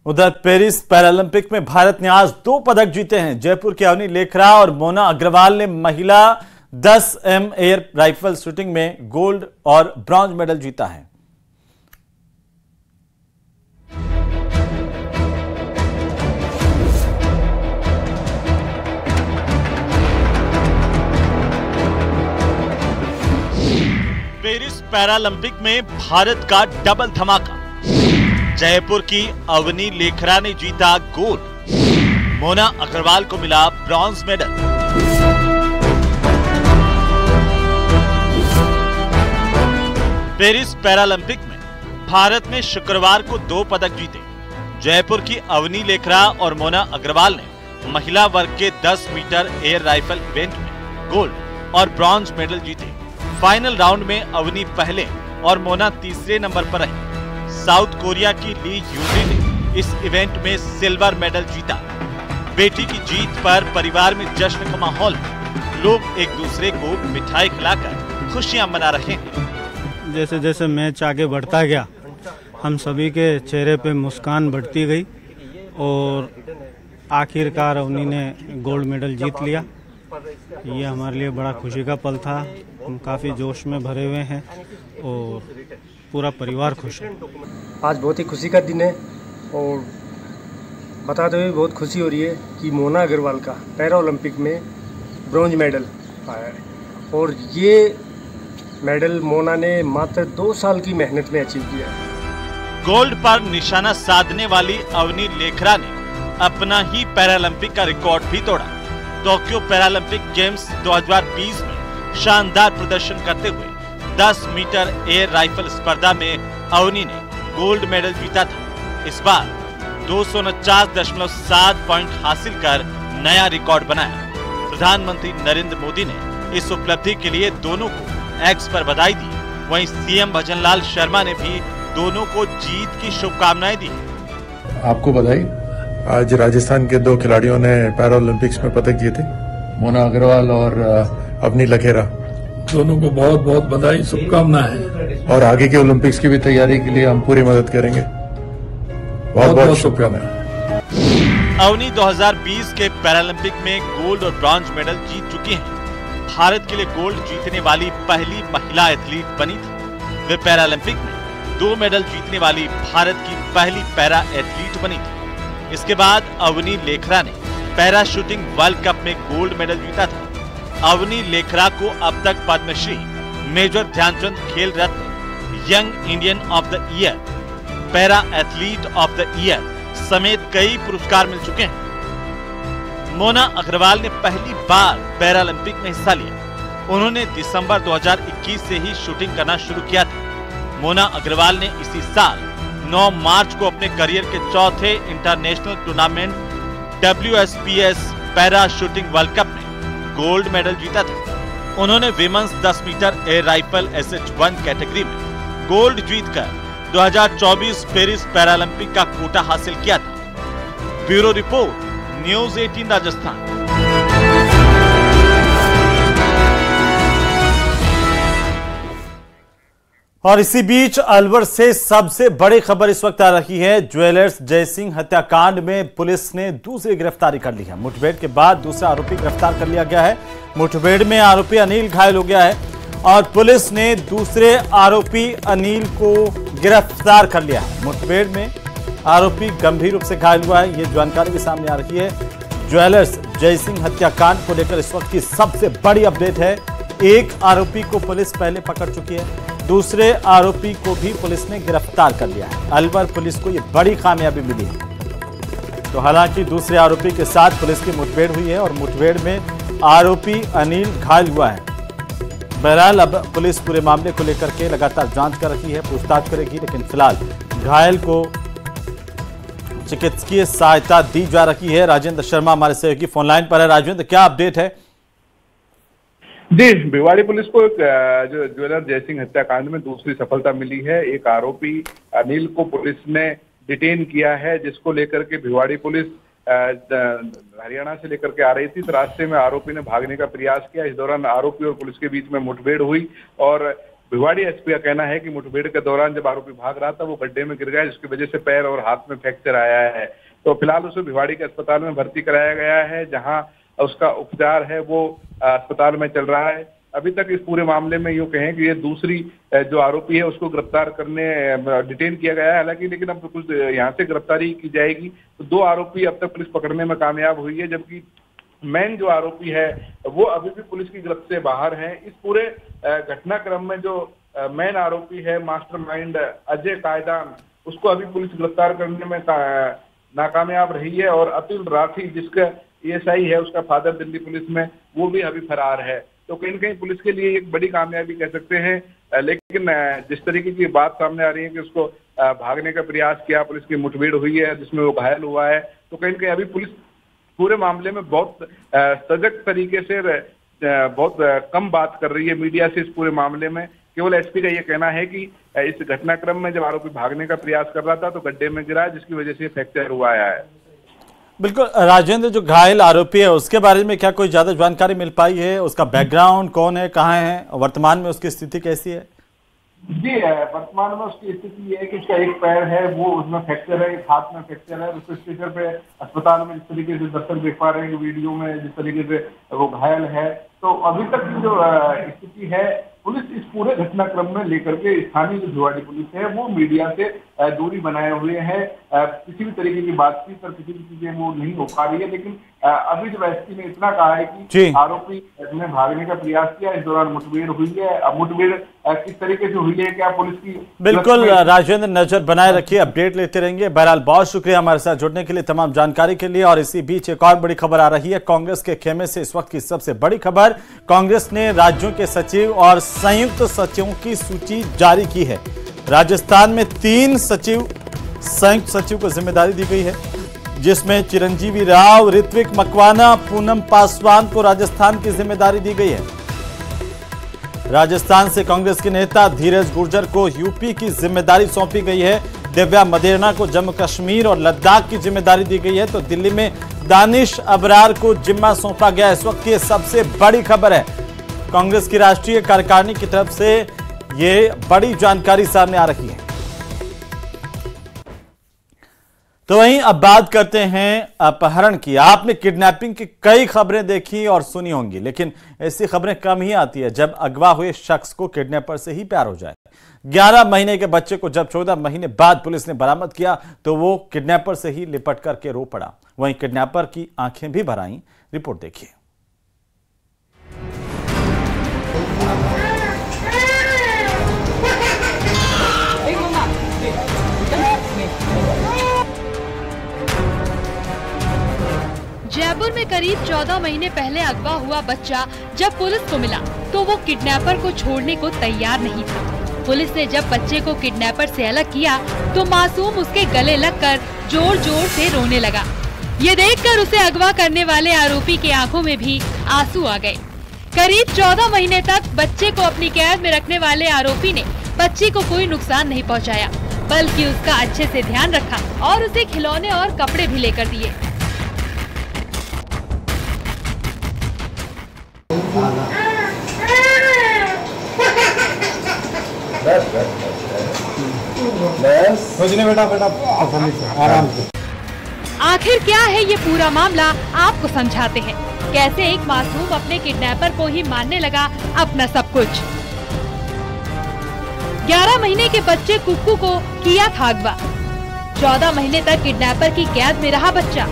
उधर Paris Paralympic में भारत ने आज 2 पदक जीते हैं। जयपुर की अवनी लेखरा और मोना अग्रवाल ने महिला 10M एयर राइफल शूटिंग में गोल्ड और ब्रॉन्ज मेडल जीता है। पेरिस पैरालंपिक में भारत का डबल धमाका। जयपुर की अवनी लेखरा ने जीता गोल्ड, मोना अग्रवाल को मिला ब्रॉन्ज मेडल। पेरिस पैरालंपिक में भारत ने शुक्रवार को 2 पदक जीते। जयपुर की अवनी लेखरा और मोना अग्रवाल ने महिला वर्ग के 10 मीटर एयर राइफल इवेंट में गोल्ड और ब्रॉन्ज मेडल जीते। फाइनल राउंड में अवनी पहले और मोना तीसरे नंबर पर रही। साउथ कोरिया की ली यूजी ने इस इवेंट में सिल्वर मेडल जीता। बेटी की जीत पर परिवार में जश्न का माहौल है। लोग एक दूसरे को मिठाई खिलाकर खुशियां मना रहे हैं। जैसे जैसे मैच आगे बढ़ता गया, हम सभी के चेहरे पे मुस्कान बढ़ती गई और आखिरकार अवनी ने गोल्ड मेडल जीत लिया। ये हमारे लिए बड़ा खुशी का पल था। हम काफ़ी जोश में भरे हुए हैं और पूरा परिवार खुश है। आज बहुत ही खुशी का दिन है और बताते हुए बहुत खुशी हो रही है कि मोना अग्रवाल का पैरा ओलंपिक में ब्रॉन्ज मेडल आया है और ये मेडल मोना ने मात्र 2 साल की मेहनत में अचीव किया है। गोल्ड पर निशाना साधने वाली अवनी लेखरा ने अपना ही पैरालंपिक का रिकॉर्ड भी तोड़ा। टोक्यो पैरालंपिक गेम्स 2020 में शानदार प्रदर्शन करते हुए 10 मीटर एयर राइफल स्पर्धा में अवनी ने गोल्ड मेडल जीता था। इस बार 249.7 पॉइंट हासिल कर नया रिकॉर्ड बनाया। प्रधानमंत्री नरेंद्र मोदी ने इस उपलब्धि के लिए दोनों को एक्स पर बधाई दी। वहीं सीएम भजनलाल शर्मा ने भी दोनों को जीत की शुभकामनाएं दी। आपको बधाई। आज राजस्थान के 2 खिलाड़ियों ने पैरा ओलंपिक्स में पदक जीते, मोना अग्रवाल और अवनी लेखरा। दोनों को बहुत बहुत बधाई, शुभकामनाएं। और आगे के ओलंपिक्स की भी तैयारी के लिए हम पूरी मदद करेंगे। बहुत बहुत शुभकामनाएं। अवनी 2020 के पैरालंपिक में गोल्ड और ब्रॉन्ज मेडल जीत चुकी हैं। भारत के लिए गोल्ड जीतने वाली पहली महिला एथलीट बनी थी। वे पैरालंपिक में 2 मेडल जीतने वाली भारत की पहली पैरा एथलीट बनी थी। इसके बाद अवनी लेखरा ने पैरा शूटिंग वर्ल्ड कप में गोल्ड मेडल जीता था। अवनी लेखरा को अब तक Padmashri, major Dhyanchand Khel Ratna, young Indian of the year, para athlete of the year समेत कई पुरस्कार मिल चुके हैं। मोना अग्रवाल ने पहली बार पैरालंपिक में हिस्सा लिया। उन्होंने दिसंबर 2021 से ही शूटिंग करना शुरू किया था। मोना अग्रवाल ने इसी साल 9 मार्च को अपने करियर के चौथे international tournament WSPS para shooting world cup में गोल्ड मेडल जीता था। उन्होंने women's 10 meter air rifle SH1 category में गोल्ड जीतकर 2024 पेरिस पैरालंपिक का कोटा हासिल किया था। Bureau report, news 18 Rajasthan. और इसी बीच अलवर से सबसे बड़ी खबर इस वक्त आ रही है। ज्वेलर्स जयसिंह हत्याकांड में पुलिस ने दूसरी गिरफ्तारी कर ली है। मुठभेड़ के बाद दूसरा आरोपी गिरफ्तार कर लिया गया है। मुठभेड़ में आरोपी अनिल घायल हो गया है और पुलिस ने दूसरे आरोपी अनिल को गिरफ्तार कर लिया है। मुठभेड़ में आरोपी गंभीर रूप से घायल हुआ है, ये जानकारी भी सामने आ रही है। ज्वेलर्स जयसिंह हत्याकांड को लेकर इस वक्त की सबसे बड़ी अपडेट है। एक आरोपी को पुलिस पहले पकड़ चुकी है, दूसरे आरोपी को भी पुलिस ने गिरफ्तार कर लिया है। अलवर पुलिस को यह बड़ी कामयाबी मिली है। तो हालांकि दूसरे आरोपी के साथ पुलिस की मुठभेड़ हुई है और मुठभेड़ में आरोपी अनिल घायल हुआ है। बहरहाल अब पुलिस पूरे मामले को लेकर के लगातार जांच कर रही है, पूछताछ करेगी, लेकिन फिलहाल घायल को चिकित्सकीय सहायता दी जा रही है। राजेंद्र शर्मा हमारे सहयोगी फोन लाइन पर है। राजेंद्र, क्या अपडेट है? जी, भिवाड़ी पुलिस को जो ज्वेलर जयसिंह हत्याकांड में दूसरी सफलता मिली है। एक आरोपी अनिल को पुलिस ने डिटेन किया है, जिसको लेकर के भिवाड़ी पुलिस हरियाणा से लेकर के आ रही थी। तो रास्ते में आरोपी ने भागने का प्रयास किया। इस दौरान आरोपी और पुलिस के बीच में मुठभेड़ हुई और भिवाड़ी एसपी का कहना है कि मुठभेड़ के दौरान जब आरोपी भाग रहा था वो गड्ढे में गिर गया, जिसकी वजह से पैर और हाथ में फ्रैक्चर आया है। तो फिलहाल उसे भिवाड़ी के अस्पताल में भर्ती कराया गया है, जहां उसका उपचार है वो अस्पताल में चल रहा है। अभी तक इस पूरे मामले में यूं कहें कि ये दूसरी जो आरोपी है उसको गिरफ्तार करने डिटेन किया गया है, हालांकि लेकिन अब कुछ यहाँ से गिरफ्तारी की जाएगी। तो 2 आरोपी अब तक पुलिस पकड़ने में कामयाब हुई है, जबकि मेन जो आरोपी है वो अभी भी पुलिस की गिरफ्त से बाहर है। इस पूरे घटनाक्रम में जो मेन आरोपी है मास्टरमाइंड अजय कायदान, उसको अभी पुलिस गिरफ्तार करने में नाकामयाब रही है, और अतुल राठी जिसका एएसआई है उसका फादर दिल्ली पुलिस में, वो भी अभी फरार है। तो कहीं न कहीं पुलिस के लिए एक बड़ी कामयाबी कह सकते हैं। लेकिन जिस तरीके की बात सामने आ रही है कि उसको भागने का प्रयास किया, पुलिस की मुठभेड़ हुई है जिसमें वो घायल हुआ है, तो कहीं न कहीं अभी पुलिस पूरे मामले में बहुत सजग तरीके से बहुत कम बात कर रही है मीडिया से। इस पूरे मामले में केवल एसपी का ये कहना है कि इस घटनाक्रम में जब आरोपी भागने का प्रयास कर रहा था तो गड्ढे में गिरा, जिसकी वजह से फ्रैक्चर हुआ है। बिल्कुल राजेंद्र, जो घायल आरोपी है उसके बारे में क्या कोई ज्यादा जानकारी मिल पाई है? उसका बैकग्राउंड कौन है, कहाँ है, वर्तमान में उसकी स्थिति कैसी है? जी, वर्तमान में उसकी स्थिति ये है कि उसका एक पैर है वो उसमें फ्रैक्चर है, एक हाथ में फ्रैक्चर है। उसको स्ट्रेचर पे अस्पताल में जिस तरीके से दर्शक देख पा रहे हैं वीडियो में, जिस तरीके से वो घायल है। तो अभी तक की जो स्थिति है, पुलिस इस पूरे घटनाक्रम में लेकर के स्थानीय जो भिवाड़ी पुलिस है वो मीडिया से दूरी बनाए हुए है। किसी भी तरीके की बातचीत और किसी भी चीजें वो नहीं हो पा रही है। लेकिन अभी जब एसपी ने इतना कहा है कि आरोपी ने भागने का प्रयास किया, इस दौरान मुठभेड़ हुई है। अब मुठभेड़ किस तरीके से हुई है, क्या पुलिस की? बिल्कुल राजेंद्र, नजर बनाए रखिए, अपडेट लेते रहेंगे। बहरहाल बहुत शुक्रिया हमारे साथ जुड़ने के लिए, तमाम जानकारी के लिए। और इसी बीच एक और बड़ी खबर आ रही है कांग्रेस के खेमे से। इस वक्त की सबसे बड़ी खबर, कांग्रेस ने राज्यों के सचिव और संयुक्त सचिवों की सूची जारी की है। राजस्थान में 3 सचिव संयुक्त सचिव को जिम्मेदारी दी गई है, जिसमें चिरंजीवी राव, ऋत्विक मकवाना, पूनम पासवान को राजस्थान की जिम्मेदारी दी गई है। राजस्थान से कांग्रेस के नेता धीरज गुर्जर को यूपी की जिम्मेदारी सौंपी गई है। दिव्या मदेरणा को जम्मू कश्मीर और लद्दाख की जिम्मेदारी दी गई है। तो दिल्ली में दानिश अबरार को जिम्मा सौंपा गया। इस वक्त की सबसे बड़ी खबर है, कांग्रेस की राष्ट्रीय कार्यकारिणी की तरफ से ये बड़ी जानकारी सामने आ रही है। तो वहीं अब बात करते हैं अपहरण की। आपने किडनैपिंग की कई खबरें देखी और सुनी होंगी, लेकिन ऐसी खबरें कम ही आती है जब अगवा हुए शख्स को किडनैपर से ही प्यार हो जाए। 11 महीने के बच्चे को जब 14 महीने बाद पुलिस ने बरामद किया तो वो किडनैपर से ही लिपट करके रो पड़ा। वहीं किडनैपर की आंखें भी भर आईं। रिपोर्ट देखिए। जयपुर में करीब 14 महीने पहले अगवा हुआ बच्चा जब पुलिस को मिला तो वो किडनैपर को छोड़ने को तैयार नहीं था। पुलिस ने जब बच्चे को किडनैपर से अलग किया तो मासूम उसके गले लगकर जोर जोर से रोने लगा। ये देखकर उसे अगवा करने वाले आरोपी के आंखों में भी आंसू आ गए। करीब 14 महीने तक बच्चे को अपनी कैद में रखने वाले आरोपी ने बच्ची को कोई नुकसान नहीं पहुँचाया, बल्कि उसका अच्छे से ध्यान रखा और उसे खिलौने और कपड़े भी लेकर दिए। आराम से। आखिर क्या है ये पूरा मामला, आपको समझाते हैं। कैसे एक मासूम अपने किडनैपर को ही मानने लगा अपना सब कुछ। 11 महीने के बच्चे कुक्कू को किया था अगवा। 14 महीने तक किडनैपर की कैद में रहा बच्चा।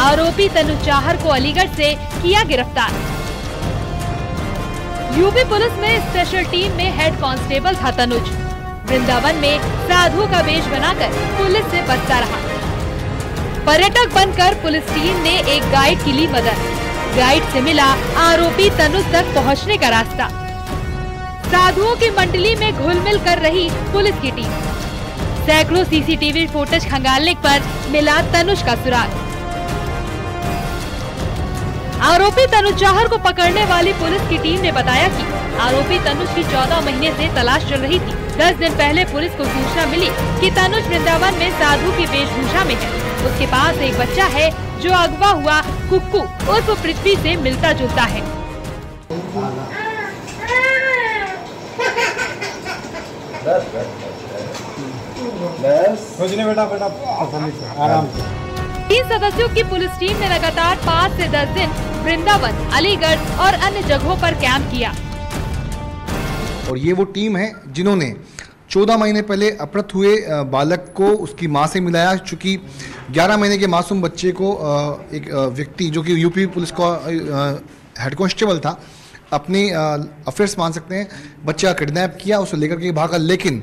आरोपी तनुज चाहर को अलीगढ़ से किया गिरफ्तार। यूपी पुलिस में स्पेशल टीम में हेड कांस्टेबल था तनुज। वृंदावन में साधु का वेश बनाकर पुलिस से बचता रहा। पर्यटक बनकर पुलिस टीम ने एक गाइड की ली मदद। गाइड से मिला आरोपी तनुज तक पहुंचने का रास्ता। साधुओं की मंडली में घुल-मिल कर रही पुलिस की टीम। सैकड़ों सीसीटीवी फुटेज खंगालने पर मिला तनुज का सुराग। आरोपी तनुज चाहर को पकड़ने वाली पुलिस की टीम ने बताया कि आरोपी तनुज की 14 महीने से तलाश चल रही थी। 10 दिन पहले पुलिस को सूचना मिली कि तनुज वृंदावन में साधु की वेशभूषा में है। उसके पास एक बच्चा है जो अगवा हुआ कुक्कू उर्फ पृथ्वी से मिलता जुलता है। कुछ नहीं बेटा बेटा आराम से। 3 सदस्यों की पुलिस टीम ने लगातार 5 से 10 दिन वृंदावन, अलीगढ़ और अन्य जगहों पर कैंप किया। और ये वो टीम है जिन्होंने 14 महीने पहले अपहृत हुए बालक को उसकी मां से मिलाया। चूँकि 11 महीने के मासूम बच्चे को एक व्यक्ति जो कि यूपी पुलिस का हेड कांस्टेबल था, अपनी अफेयर्स मान सकते हैं, बच्चे का किडनैप किया, उसे लेकर के भागा। लेकिन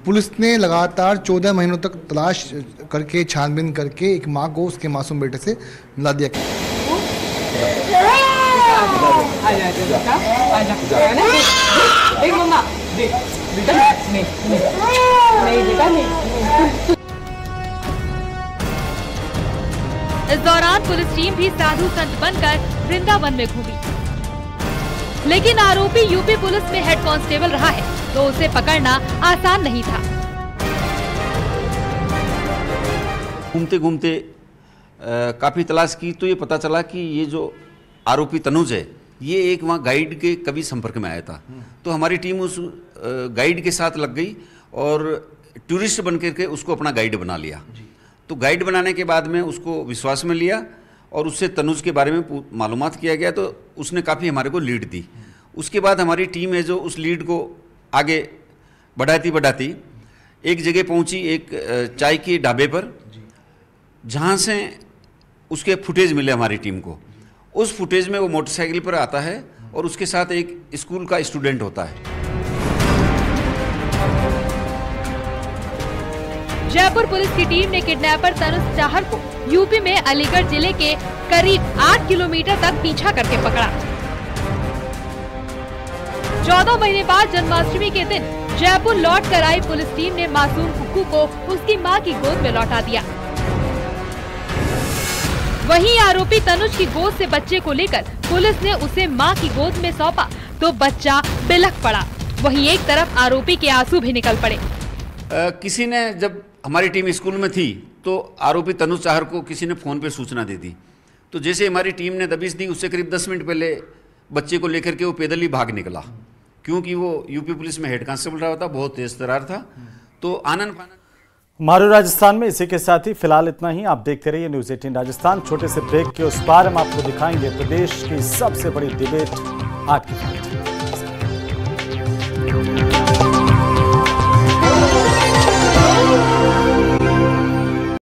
पुलिस ने लगातार 14 महीनों तक तलाश करके, छानबीन करके एक माँ को उसके मासूम बेटे से मिला दिया। इस दौरान पुलिस टीम भी साधु संत बनकर वृंदावन में घूमी, लेकिन आरोपी यूपी पुलिस में हेड कांस्टेबल रहा है तो उसे पकड़ना आसान नहीं था। घूमते घूमते काफी तलाश की तो ये पता चला कि ये जो आरोपी तनुज है ये एक वहाँ गाइड के कभी संपर्क में आया था। तो हमारी टीम उस गाइड के साथ लग गई और टूरिस्ट बन करके उसको अपना गाइड बना लिया। तो गाइड बनाने के बाद में उसको विश्वास में लिया और उससे तनुज के बारे में मालूमात किया गया, तो उसने काफ़ी हमारे को लीड दी। उसके बाद हमारी टीम है जो उस लीड को आगे बढ़ाती एक जगह पहुंची, एक चाय के ढाबे पर, जहां से उसके फुटेज मिले हमारी टीम को। उस फुटेज में वो मोटरसाइकिल पर आता है और उसके साथ एक स्कूल का स्टूडेंट होता है। जयपुर पुलिस की टीम ने किडनैपर तनुज चाहर को यूपी में अलीगढ़ जिले के करीब 8 किलोमीटर तक पीछा करके पकड़ा। 14 महीने बाद जन्माष्टमी के दिन जयपुर लौट कर आई पुलिस टीम ने मासूम कुक्कू को उसकी मां की गोद में लौटा दिया। वहीं आरोपी तनुज की गोद से बच्चे को लेकर पुलिस ने उसे मां की गोद में सौंपा तो बच्चा बिलख पड़ा। वहीं एक तरफ आरोपी के आंसू भी निकल पड़े। किसी ने, जब हमारी टीम स्कूल में थी तो आरोपी तनुज चाहर को किसी ने फ़ोन पे सूचना दे दी। तो जैसे हमारी टीम ने दबिश दी, उससे करीब 10 मिनट पहले बच्चे को लेकर के वो पैदल ही भाग निकला, क्योंकि वो यूपी पुलिस में हेड कांस्टेबल रहा था, बहुत तेज तर्रार था। तो आनंद मारू राजस्थान में इसी के साथ ही फिलहाल इतना ही। आप देखते रहिए न्यूज़ 18 राजस्थान। छोटे से ब्रेक के उस पार हम आपको दिखाएंगे प्रदेश की सबसे बड़ी डिबेट आपकी।